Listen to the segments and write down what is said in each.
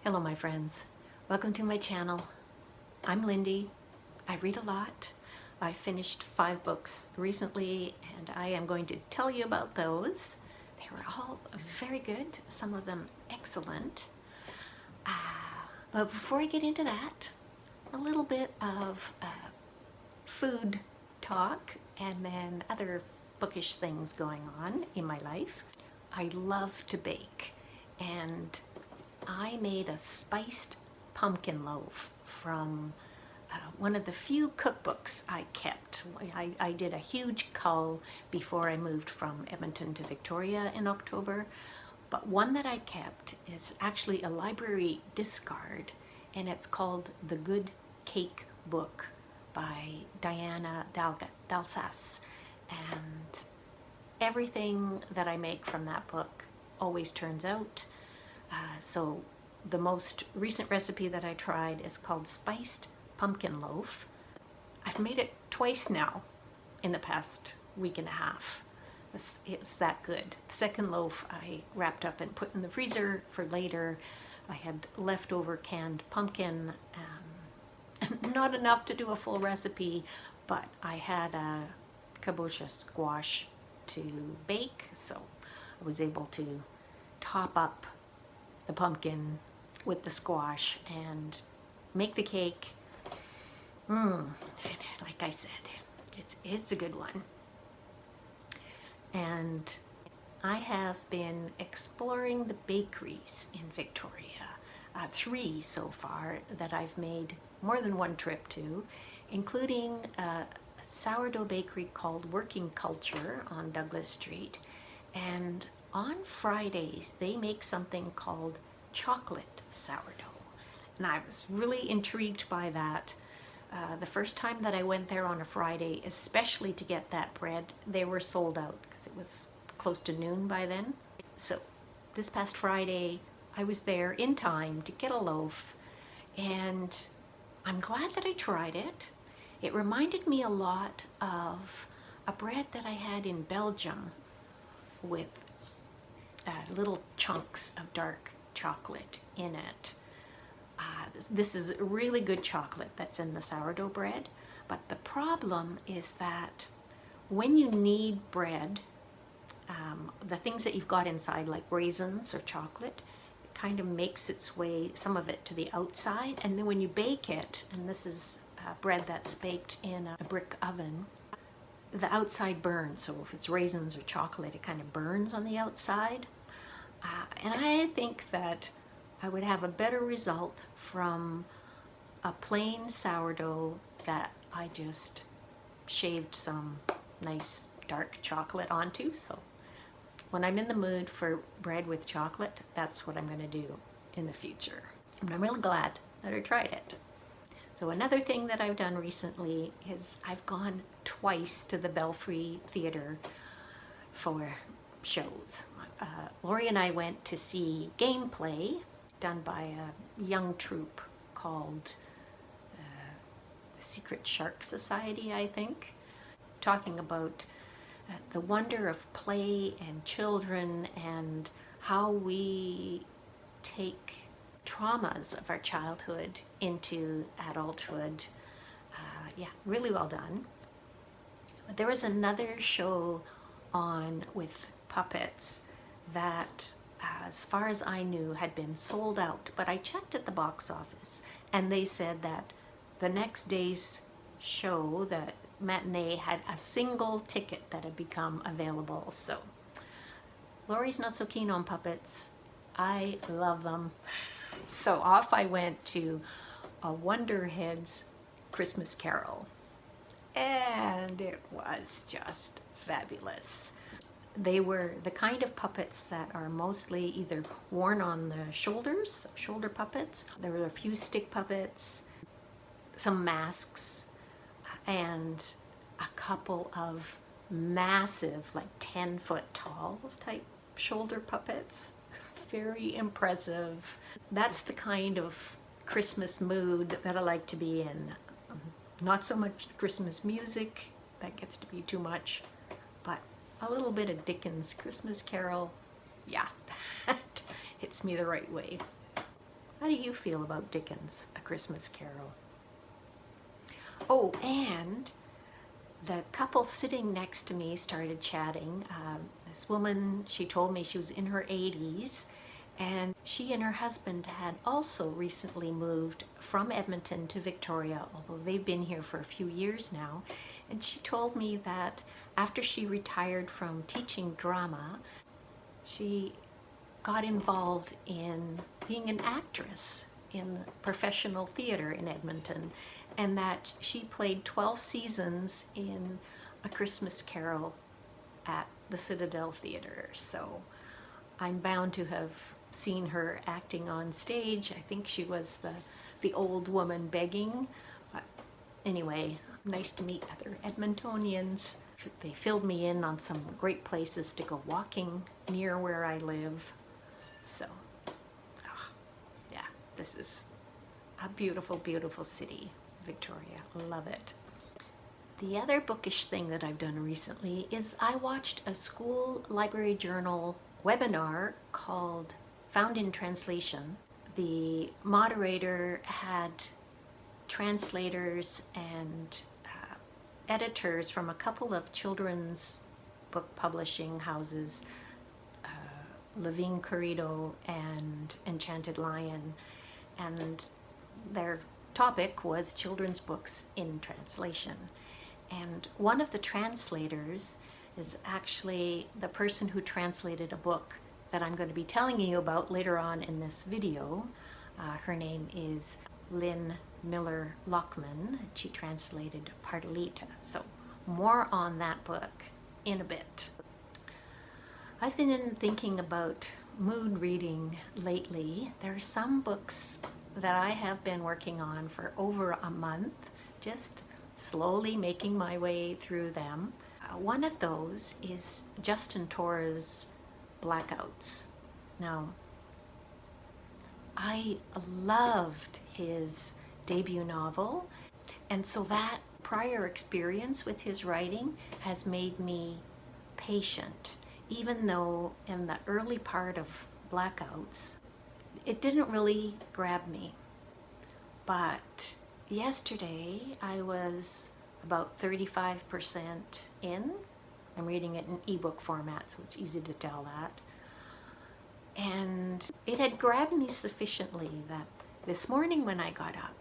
Hello my friends, welcome to my channel. I'm Lindy. I read a lot. I finished 5 books recently and I am going to tell you about those. They were all very good, some of them excellent. But before I get into that, a little bit of food talk and then other bookish things going on in my life. I love to bake, and I made a spiced pumpkin loaf from one of the few cookbooks I kept. I did a huge cull before I moved from Edmonton to Victoria in October, but one that I kept is actually a library discard, and it's called The Good Cake Book by Joana Estrela. And everything that I make from that book always turns out. So the most recent recipe that I tried is called spiced pumpkin loaf. I've made it twice now in the past week and a half. It's that good. The second loaf I wrapped up and put in the freezer for later. I had leftover canned pumpkin, not enough to do a full recipe, but I had a kabocha squash to bake, so I was able to top up the pumpkin with the squash and make the cake. Like I said, it's a good one. And I have been exploring the bakeries in Victoria, 3 so far that I've made more than one trip to, including a sourdough bakery called Working Culture on Douglas Street. And on Fridays, they make something called chocolate sourdough. And I was really intrigued by that. The first time that I went there on a Friday, especially to get that bread, they were sold out because it was close to noon by then. So this past Friday, I was there in time to get a loaf, and I'm glad that I tried it. It reminded me a lot of a bread that I had in Belgium with little chunks of dark chocolate in it. This is really good chocolate that's in the sourdough bread, but the problem is that when you knead bread, the things that you've got inside, like raisins or chocolate, it kind of makes its way, some of it, to the outside, and then when you bake it, and this is bread that's baked in a brick oven, the outside burns. So if it's raisins or chocolate, it kind of burns on the outside. And I think that I would have a better result from a plain sourdough that I just shaved some nice dark chocolate onto. So when I'm in the mood for bread with chocolate, that's what I'm going to do in the future. And I'm really glad that I tried it. So another thing that I've done recently is I've gone twice to the Belfry Theatre for shows. Lori and I went to see Gameplay, done by a young troupe called Secret Shark Society, I think, talking about the wonder of play and children and how we take traumas of our childhood into adulthood. Yeah, really well done. But there was another show on with puppets that, as far as I knew, had been sold out, but I checked at the box office and they said that the next day's show, the matinee, had a single ticket that had become available. So Lori's not so keen on puppets. I love them. So off I went to a Wonderheads Christmas Carol, and it was just fabulous. They were the kind of puppets that are mostly either worn on the shoulders, shoulder puppets. There were a few stick puppets, some masks, and a couple of massive, like 10-foot tall type shoulder puppets. Very impressive. That's the kind of Christmas mood that I like to be in. Not so much the Christmas music, that gets to be too much, but a little bit of Dickens' Christmas Carol, yeah, that hits me the right way. How do you feel about Dickens' A Christmas Carol? Oh, and the couple sitting next to me started chatting. This woman, she told me she was in her 80s, and she and her husband had also recently moved from Edmonton to Victoria, although they've been here for a few years now. And she told me that after she retired from teaching drama, she got involved in being an actress in professional theater in Edmonton, and that she played 12 seasons in A Christmas Carol at the Citadel Theatre. So I'm bound to have seen her acting on stage. I think she was the old woman begging. Anyway, nice to meet other Edmontonians. They filled me in on some great places to go walking near where I live. So, yeah, this is a beautiful, beautiful city, Victoria. Love it. The other bookish thing that I've done recently is I watched a school library journal webinar called Found in Translation. The moderator had translators and editors from a couple of children's book publishing houses, Levine Querido and Enchanted Lion, and their topic was children's books in translation. And one of the translators is actually the person who translated a book that I'm going to be telling you about later on in this video. Her name is Lyn Miller-Lachman. She translated Pardalita. So more on that book in a bit. I've been thinking about mood reading lately. There are some books that I have been working on for over a month, just slowly making my way through them. One of those is Justin Torres' Blackouts. Now, I loved his debut novel, and so that prior experience with his writing has made me patient, even though in the early part of Blackouts, it didn't really grab me. But yesterday, I was about 35% in. I'm reading it in ebook format, so it's easy to tell that. And it had grabbed me sufficiently that this morning when I got up,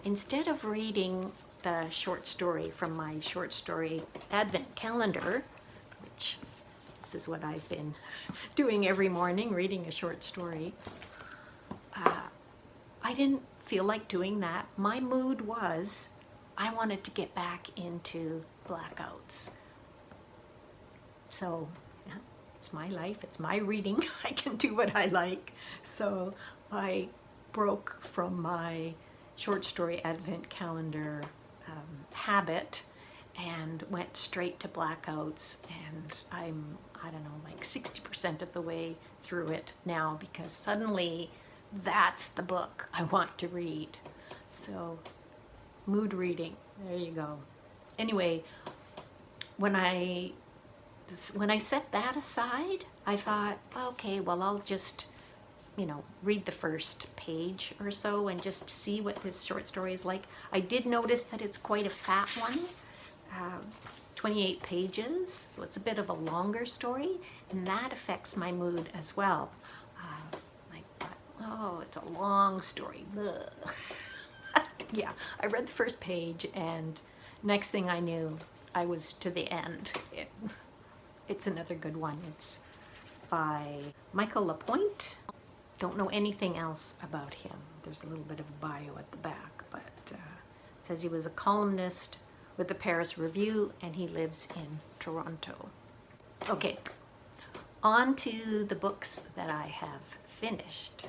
instead of reading the short story from my short story advent calendar, which this is what I've been doing every morning, reading a short story, I didn't feel like doing that. My mood was, I wanted to get back into Blackouts. So, yeah, it's my life, it's my reading. I can do what I like. So I broke from my short story advent calendar habit and went straight to Blackouts, and I'm, I don't know, like 60% of the way through it now, because suddenly that's the book I want to read. So, mood reading, there you go. Anyway, when I set that aside, I thought, okay, well, I'll just, read the first page or so and just see what this short story is like. I did notice that it's quite a fat one, 28 pages, so it's a bit of a longer story, and that affects my mood as well. Oh, it's a long story. Yeah, I read the first page, and next thing I knew, I was to the end. It's another good one. It's by Michael Lapointe. Don't know anything else about him. There's a little bit of a bio at the back, but it says he was a columnist with the Paris Review, and he lives in Toronto. Okay, on to the books that I have finished.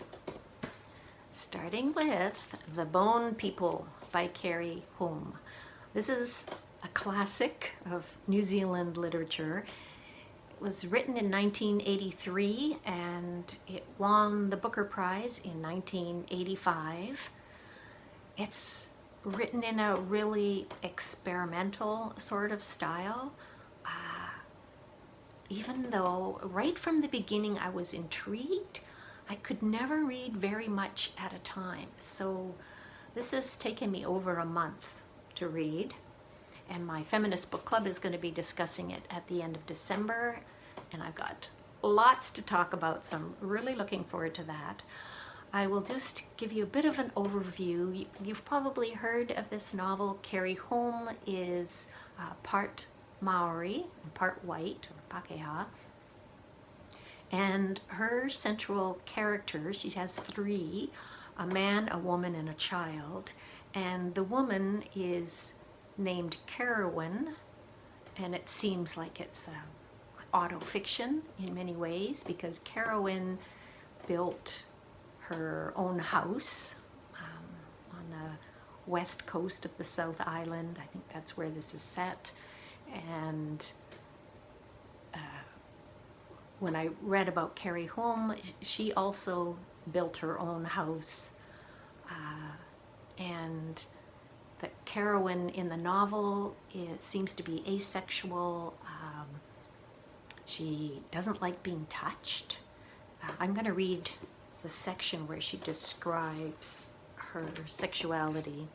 Starting with The Bone People by Keri Hulme. This is a classic of New Zealand literature. It was written in 1983 and it won the Booker Prize in 1985. It's written in a really experimental sort of style. Even though right from the beginning I was intrigued, I could never read very much at a time. So this has taken me over a month to read. And my feminist book club is going to be discussing it at the end of December. And I've got lots to talk about, so I'm really looking forward to that. I will just give you a bit of an overview. You've probably heard of this novel. Keri Hulme is part Maori and part white, or Pakeha. And her central characters, she has three, a man, a woman, and a child. And the woman is named Carowin, and it seems like it's auto-fiction in many ways, because Carowin built her own house on the west coast of the South Island. I think that's where this is set. And when I read about Keri Hulme, she also built her own house. And the Carowin in the novel seems to be asexual. She doesn't like being touched. I'm going to read the section where she describes her sexuality.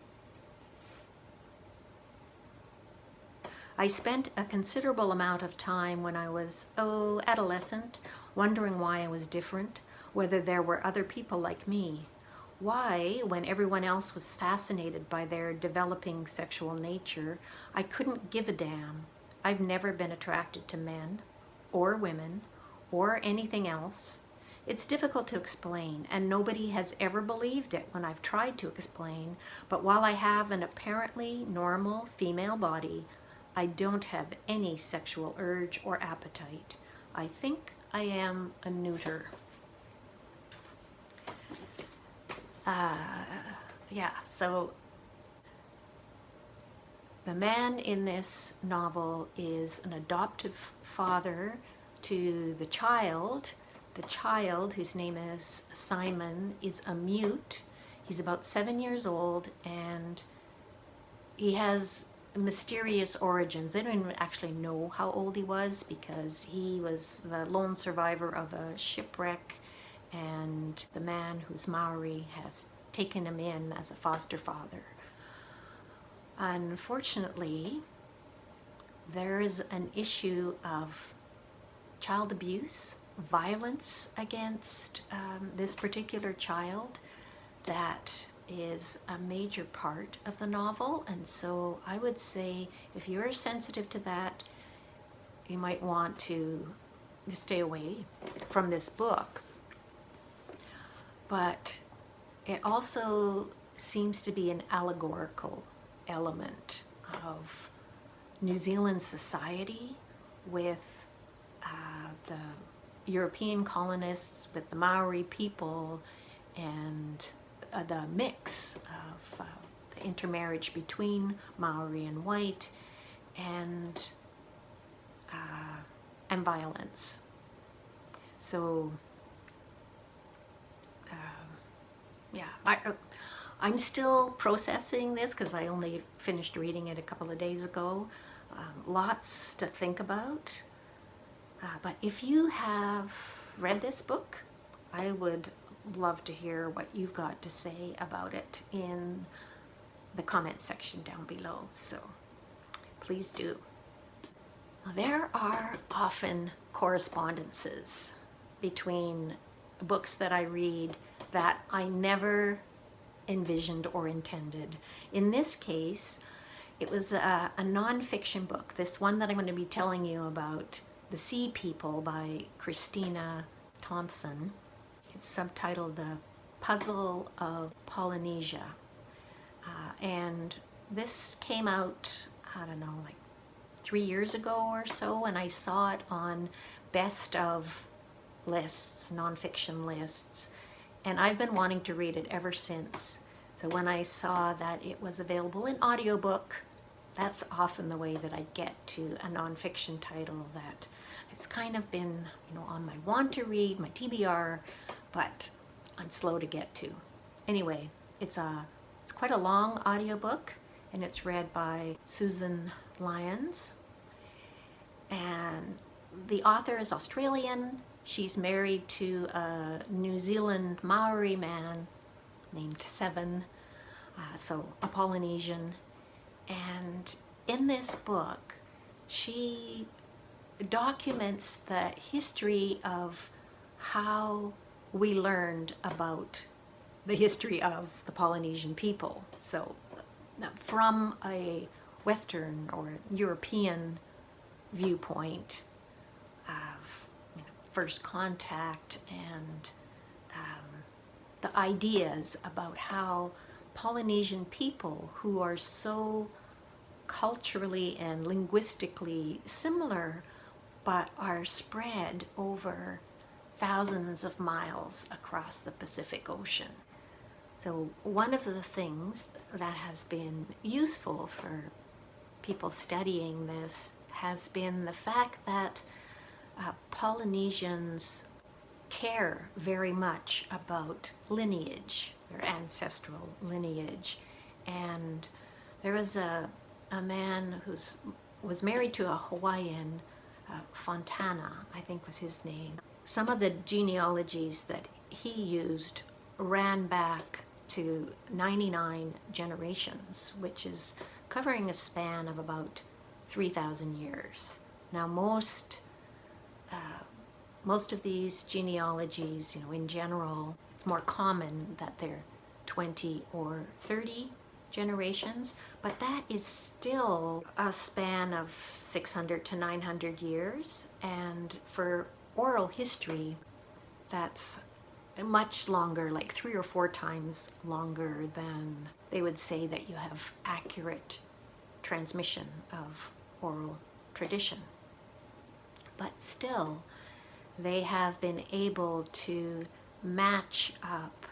I spent a considerable amount of time when I was, adolescent, wondering why I was different, whether there were other people like me. Why, when everyone else was fascinated by their developing sexual nature, I couldn't give a damn. I've never been attracted to men, or women, or anything else. It's difficult to explain, and nobody has ever believed it when I've tried to explain, but while I have an apparently normal female body, I don't have any sexual urge or appetite. I think I am a neuter. So the man in this novel is an adoptive father to the child. The child, whose name is Simon, is a mute. He's about 7 years old, and he has mysterious origins. They don't even actually know how old he was, because he was the lone survivor of a shipwreck, and the man who's Maori has taken him in as a foster father. Unfortunately, there is an issue of child abuse, violence against this particular child that is a major part of the novel. And so I would say, if you're sensitive to that, you might want to stay away from this book. But it also seems to be an allegorical element of New Zealand society, with the European colonists, with the Maori people, and the mix of the intermarriage between Maori and white, and violence. So I'm still processing this, because I only finished reading it a couple of days ago. Lots to think about. But if you have read this book, I would love to hear what you've got to say about it in the comment section down below. So please do. There are often correspondences between books that I read that I never envisioned or intended. In this case, it was a nonfiction book. This one that I'm going to be telling you about, The Sea People by Christina Thompson. It's subtitled The Puzzle of Polynesia. And this came out, I don't know, like 3 years ago or so, and I saw it on best of lists, nonfiction lists, and I've been wanting to read it ever since. So when I saw that it was available in audiobook, that's often the way that I get to a nonfiction title that it's kind of been, on my want to read, my TBR, but I'm slow to get to. Anyway, it's quite a long audiobook, and it's read by Susan Lyons. And the author is Australian, She's married to a New Zealand Maori man named Seven, so a Polynesian. And in this book, she documents the history of how we learned about the history of the Polynesian people. So from a Western or European viewpoint of first contact and the ideas about how Polynesian people, who are so culturally and linguistically similar, but are spread over thousands of miles across the Pacific Ocean. So one of the things that has been useful for people studying this has been the fact that Polynesians care very much about lineage, their ancestral lineage. And there was a man who was married to a Hawaiian, Fontana, I think was his name. Some of the genealogies that he used ran back to 99 generations, which is covering a span of about 3,000 years. Now most of these genealogies, in general, it's more common that they're 20 or 30 generations, but that is still a span of 600 to 900 years. And for oral history, that's much longer, like 3 or 4 times longer than they would say that you have accurate transmission of oral tradition. But still, they have been able to match up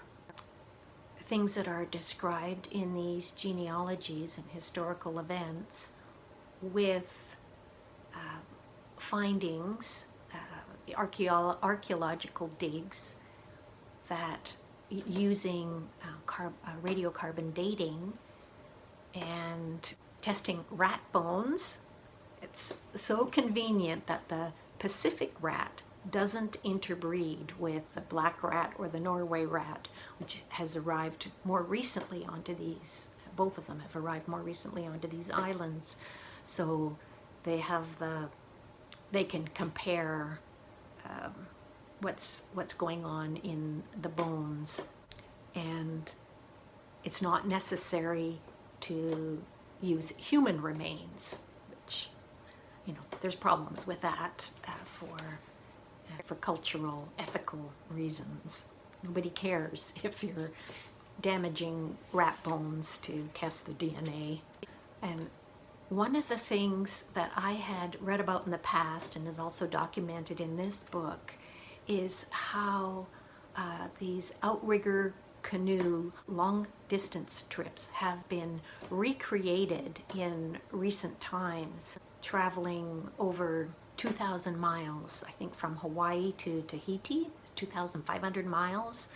things that are described in these genealogies and historical events with findings, archaeological digs that using radiocarbon dating and testing rat bones. It's so convenient that the Pacific rat doesn't interbreed with the black rat or the Norway rat, which has arrived more recently onto these, both of them have arrived more recently onto these islands. So they can compare what's going on in the bones, and it's not necessary to use human remains, which, there's problems with that for cultural, ethical reasons. Nobody cares if you're damaging rat bones to test the DNA. And one of the things that I had read about in the past and is also documented in this book is how these outrigger canoe long distance trips have been recreated in recent times, traveling over 2,000 miles, I think from Hawaii to Tahiti, 2,500 miles,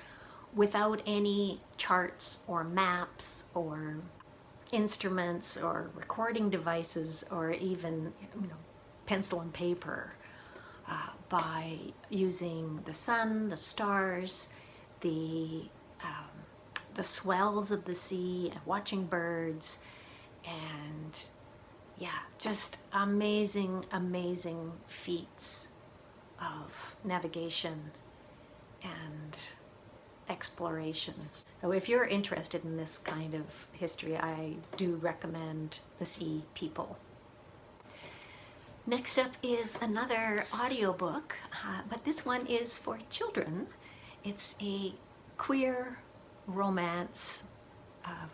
without any charts or maps or instruments or recording devices or even pencil and paper, by using the sun, the stars, the swells of the sea, and watching birds, and just amazing feats of navigation and exploration. So if you're interested in this kind of history, I do recommend The Sea People. Next up is another audiobook, but this one is for children. It's a queer romance of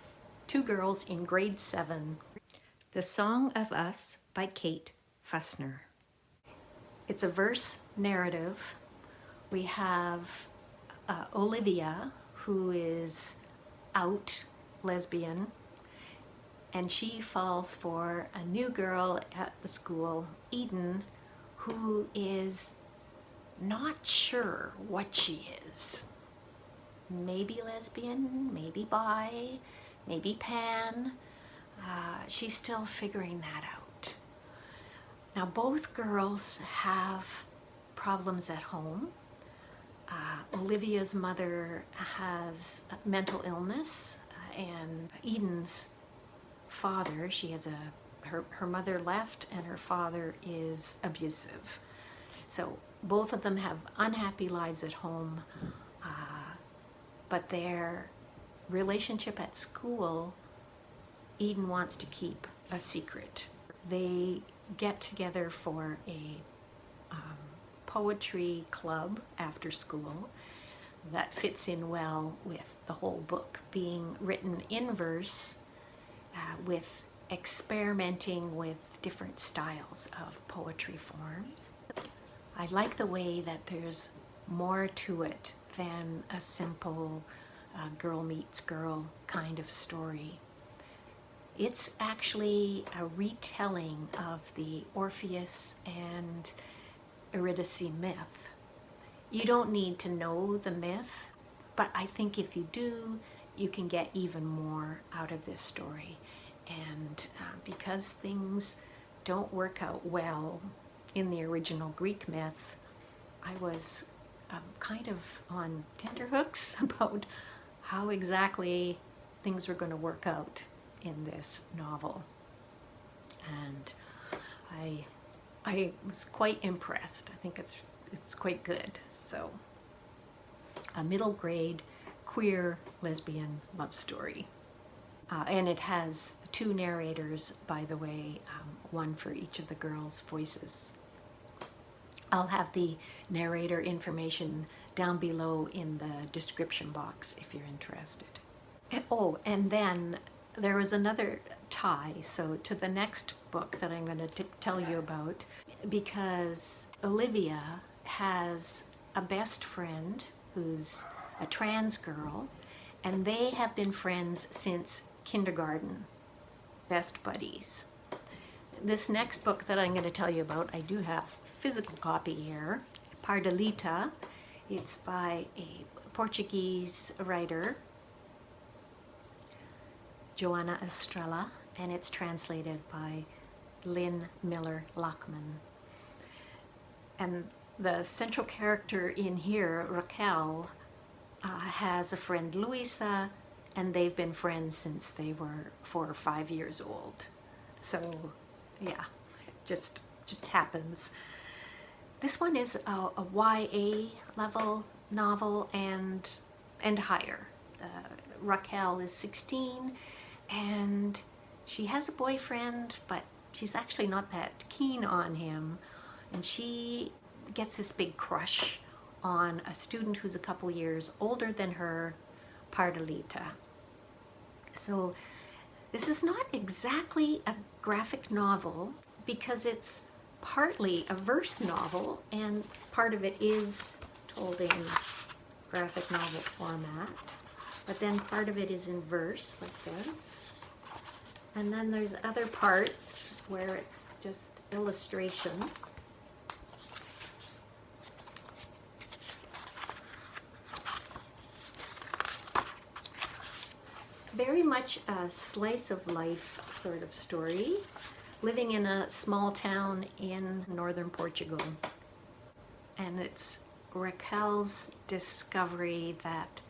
2 girls in grade 7. The Song of Us by Kate Fussner. It's a verse narrative. We have Olivia, who is out lesbian, and she falls for a new girl at the school, Eden, who is not sure what she is. Maybe lesbian, maybe bi, maybe pan. She's still figuring that out. Now both girls have problems at home. Olivia's mother has mental illness, and Eden's father, she has her mother left and her father is abusive. So both of them have unhappy lives at home, but their relationship at school, Eden wants to keep a secret. They get together for a poetry club after school that fits in well with the whole book being written in verse, with experimenting with different styles of poetry forms. I like the way that there's more to it than a simple girl meets girl kind of story. It's actually a retelling of the Orpheus and Eurydice myth. You don't need to know the myth, but I think if you do, you can get even more out of this story. And because things don't work out well in the original Greek myth, I was kind of on tenterhooks about how exactly things were going to work out in this novel. And I was quite impressed. I think it's quite good. So, a middle grade queer lesbian love story. And it has two narrators, by the way, one for each of the girls' voices. I'll have the narrator information down below in the description box if you're interested. And then there was another tie, so to the next book that I'm going to tell you about, because Olivia has a best friend who's a trans girl, and they have been friends since kindergarten, best buddies. This next book that I'm going to tell you about, I do have a physical copy here, Pardalita. It's by a Portuguese writer, Joana Estrela, and it's translated by Lyn Miller-Lachman. And the central character in here, Raquel, has a friend, Luisa, and they've been friends since they were 4 or 5 years old. So, yeah, it just happens. This one is a YA level novel and higher. Raquel is 16, and she has a boyfriend, but she's actually not that keen on him, and she gets this big crush on a student who's a couple years older than her, Pardalita. So this is not exactly a graphic novel because it's partly a verse novel and part of it is told in graphic novel format, but then part of it is in verse like this, and then there's other parts where it's just illustration. Very much a slice of life sort of story, living in a small town in northern Portugal. And it's Raquel's discovery that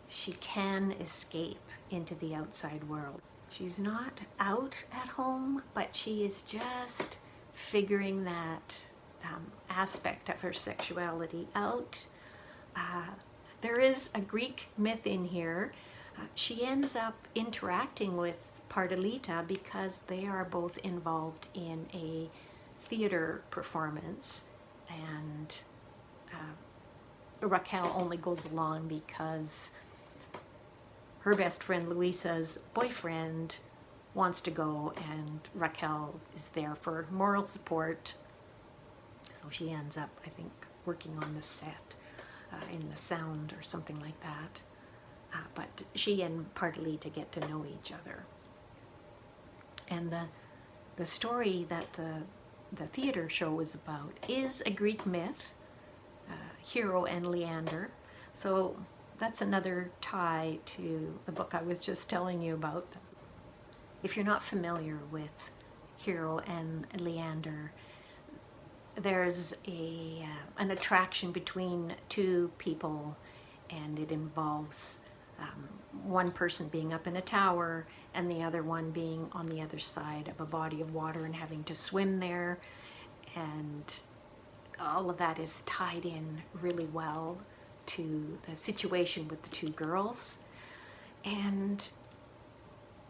she can escape into the outside world. She's not out at home, but she is just figuring that aspect of her sexuality out. There is a Greek myth in here. She ends up interacting with Pardalita because they are both involved in a theater performance, and Raquel only goes along because her best friend Luisa's boyfriend wants to go, and Raquel is there for moral support. So she ends up, I think, working on the set in the sound or something like that. But she and Pardalita get to know each other. And the story that the theater show is about is a Greek myth, Hero and Leander. So that's another tie to the book I was just telling you about. If you're not familiar with Hero and Leander, there's an attraction between two people, and it involves one person being up in a tower and the other one being on the other side of a body of water and having to swim there. And all of that is tied in really well to the situation with the two girls. And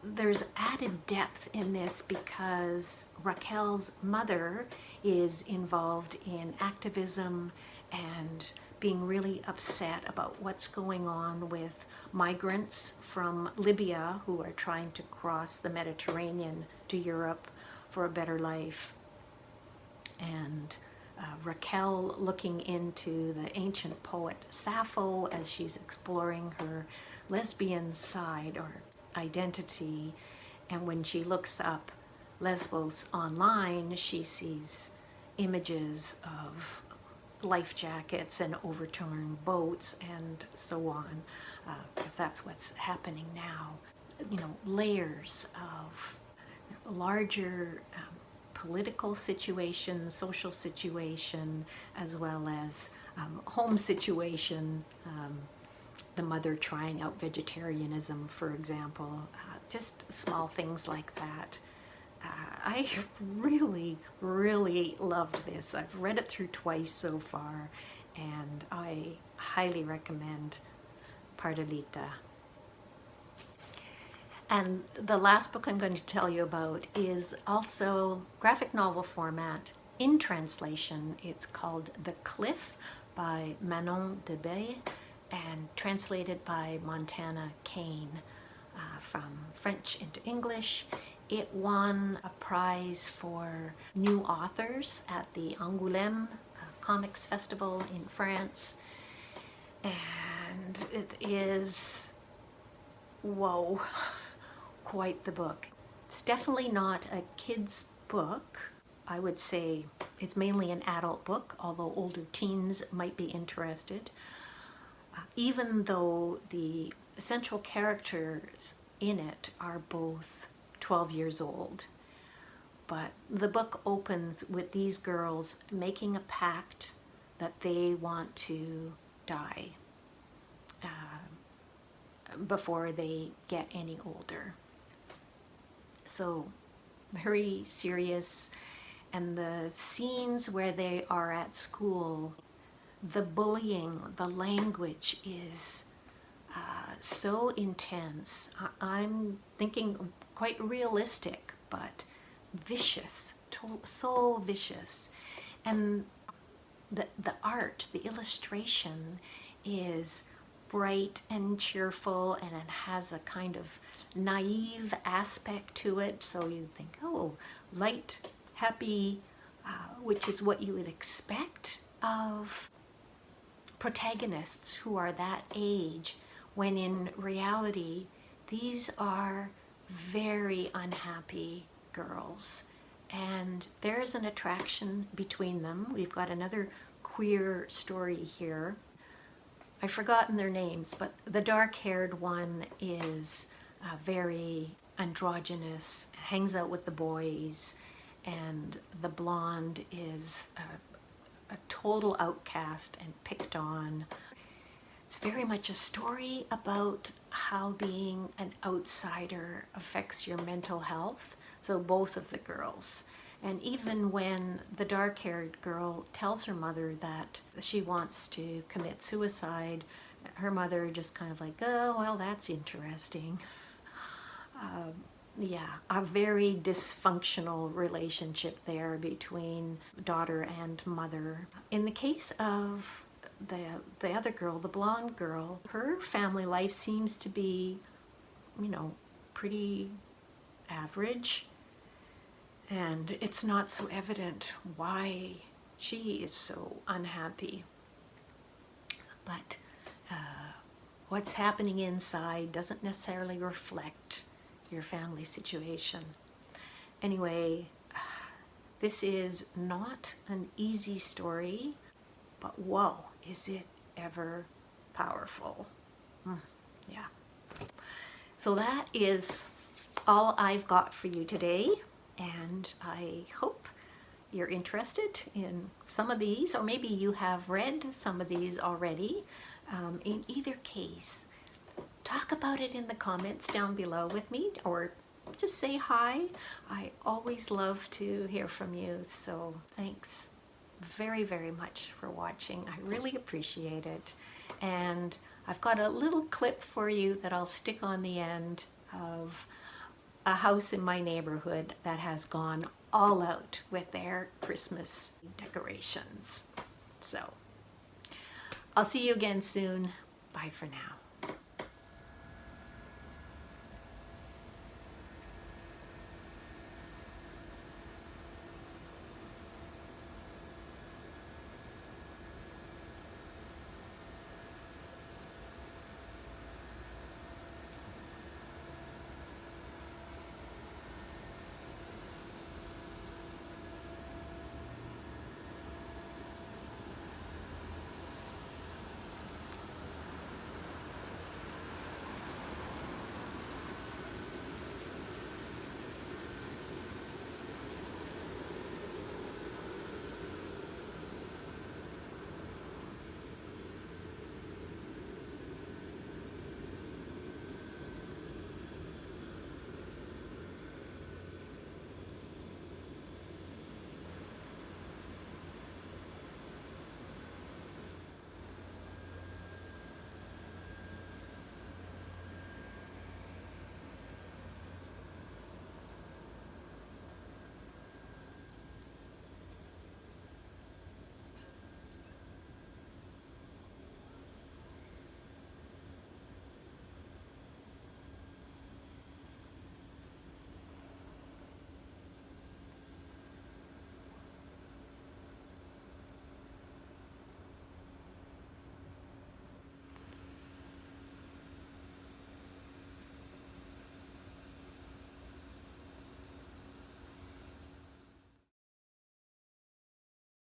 there's added depth in this because Raquel's mother is involved in activism and being really upset about what's going on with migrants from Libya who are trying to cross the Mediterranean to Europe for a better life. And Raquel looking into the ancient poet Sappho as she's exploring her lesbian side or identity, and when she looks up Lesbos online, she sees images of life jackets and overturned boats and so on, because that's what's happening now. You know, layers of larger political situation, social situation, as well as home situation, the mother trying out vegetarianism, for example, just small things like that. I really, really loved this. I've read it through twice so far, and I highly recommend Pardalita. And the last book I'm going to tell you about is also graphic novel format in translation. It's called The Cliff by Manon Debaye and translated by Montana Kane from French into English. It won a prize for new authors at the Angoulême Comics Festival in France. And it is, whoa, quite the book. It's definitely not a kid's book. I would say it's mainly an adult book, although older teens might be interested. Even though the central characters in it are both 12 years old. But the book opens with these girls making a pact that they want to die before they get any older. So very serious. And the scenes where they are at school, the bullying, the language is so intense. I'm thinking quite realistic, but vicious, so vicious. And the art, the illustration is bright and cheerful, and it has a kind of naive aspect to it. So you think, oh, light, happy, which is what you would expect of protagonists who are that age, when in reality, these are very unhappy girls. And there's an attraction between them. We've got another queer story here. I've forgotten their names, but the dark-haired one is very androgynous, hangs out with the boys, and the blonde is a total outcast and picked on. It's very much a story about how being an outsider affects your mental health. So both of the girls. And even when the dark-haired girl tells her mother that she wants to commit suicide, her mother just kind of like, oh, well, that's interesting. Yeah, a very dysfunctional relationship there between daughter and mother. In the case of the other girl, the blonde girl, her family life seems to be, you know, pretty average. And it's not so evident why she is so unhappy. But what's happening inside doesn't necessarily reflect your family situation. Anyway, this is not an easy story, but whoa, is it ever powerful. Yeah. So that is all I've got for you today. And I hope you're interested in some of these, or maybe you have read some of these already. In either case, talk about it in the comments down below with me, or just say hi. I always love to hear from you, so thanks very, very much for watching. I really appreciate it. And I've got a little clip for you that I'll stick on the end of a house in my neighborhood that has gone all out with their Christmas decorations. So I'll see you again soon. Bye for now.